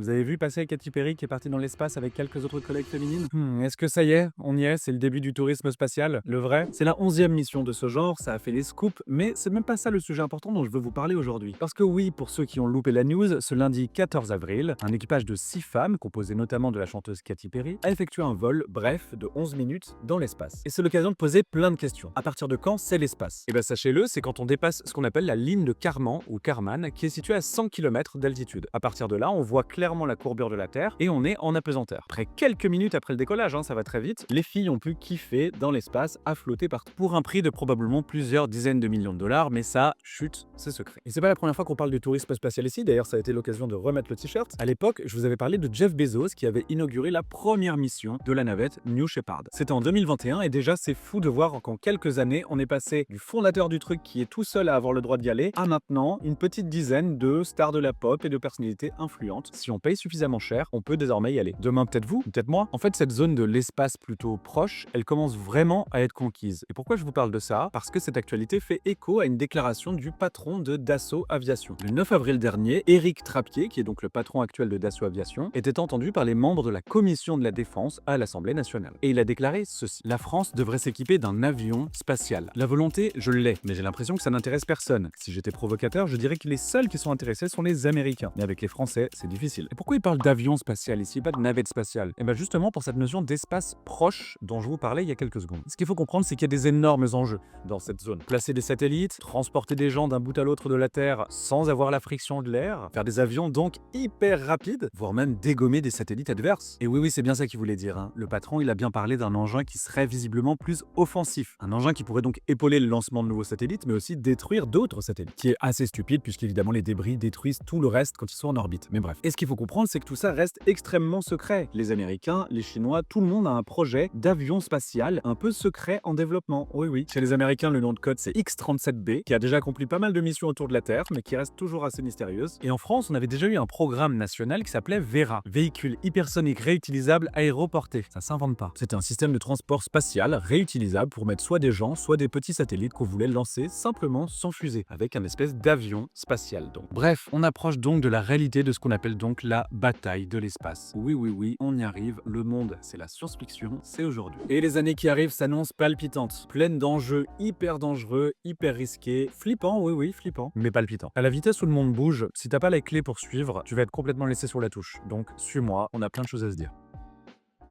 Vous avez vu passer Katy Perry qui est partie dans l'espace avec quelques autres collègues féminines? Est-ce que ça y est? On y est, c'est le début du tourisme spatial? Le vrai? C'est la 11e mission de ce genre, ça a fait les scoops, mais c'est même pas ça le sujet important dont je veux vous parler aujourd'hui. Parce que oui, pour ceux qui ont loupé la news, ce lundi 14 avril, un équipage de 6 femmes, composé notamment de la chanteuse Katy Perry, a effectué un vol, bref, de 11 minutes dans l'espace. Et c'est l'occasion de poser plein de questions. À partir de quand c'est l'espace? Et ben sachez-le, c'est quand on dépasse ce qu'on appelle la ligne de Kármán ou Kármán, qui est située à 100 km d'altitude. À partir de là, on voit clairement la courbure de la Terre et on est en apesanteur. Après quelques minutes après le décollage, ça va très vite, les filles ont pu kiffer dans l'espace à flotter partout. Pour un prix de probablement plusieurs dizaines de millions de dollars, mais ça, chut, c'est secret. Et c'est pas la première fois qu'on parle du tourisme spatial ici, d'ailleurs ça a été l'occasion de remettre le t-shirt. À l'époque, je vous avais parlé de Jeff Bezos qui avait inauguré la première mission de la navette New Shepard. C'était en 2021 et déjà c'est fou de voir qu'en quelques années, on est passé du fondateur du truc qui est tout seul à avoir le droit d'y aller à maintenant une petite dizaine de stars de la pop et de personnalités influentes. Si on paye suffisamment cher, on peut désormais y aller. Demain, peut-être vous, peut-être moi. En fait, cette zone de l'espace plutôt proche, elle commence vraiment à être conquise. Et pourquoi je vous parle de ça? Parce que cette actualité fait écho à une déclaration du patron de Dassault Aviation. Le 9 avril dernier, Éric Trappier, qui est donc le patron actuel de Dassault Aviation, était entendu par les membres de la commission de la défense à l'Assemblée nationale. Et il a déclaré ceci: la France devrait s'équiper d'un avion spatial. La volonté, je l'ai, mais j'ai l'impression que ça n'intéresse personne. Si j'étais provocateur, je dirais que les seuls qui sont intéressés sont les Américains. Mais avec les Français, c'est difficile. Et pourquoi il parle d'avion spatial ici, pas de navette spatiale? Et bien justement pour cette notion d'espace proche dont je vous parlais il y a quelques secondes. Ce qu'il faut comprendre, c'est qu'il y a des énormes enjeux dans cette zone. Placer des satellites, transporter des gens d'un bout à l'autre de la Terre sans avoir la friction de l'air, faire des avions donc hyper rapides, voire même dégommer des satellites adverses. Et oui, c'est bien ça qu'il voulait dire, hein. Le patron, il a bien parlé d'un engin qui serait visiblement plus offensif. Un engin qui pourrait donc épauler le lancement de nouveaux satellites, mais aussi détruire d'autres satellites. Qui est assez stupide, puisqu'évidemment les débris détruisent tout le reste quand ils sont en orbite. Mais bref. Et ce qu'il faut comprendre, c'est que tout ça reste extrêmement secret. Les Américains, les Chinois, tout le monde a un projet d'avion spatial un peu secret en développement. Oui. Chez les Américains, le nom de code c'est X-37B, qui a déjà accompli pas mal de missions autour de la Terre, mais qui reste toujours assez mystérieuse. Et en France, on avait déjà eu un programme national qui s'appelait VERA, véhicule hypersonique réutilisable aéroporté. Ça s'invente pas. C'était un système de transport spatial réutilisable pour mettre soit des gens, soit des petits satellites qu'on voulait lancer simplement sans fusée, avec un espèce d'avion spatial donc. Bref, on approche donc de la réalité de ce qu'on appelle donc la bataille de l'espace. Oui, on y arrive, le monde c'est la science-fiction, c'est aujourd'hui. Et les années qui arrivent s'annoncent palpitantes, pleines d'enjeux hyper dangereux, hyper risqués, flippants, oui, flippants, mais palpitants. À la vitesse où le monde bouge, si t'as pas les clés pour suivre, tu vas être complètement laissé sur la touche. Donc suis-moi, on a plein de choses à se dire.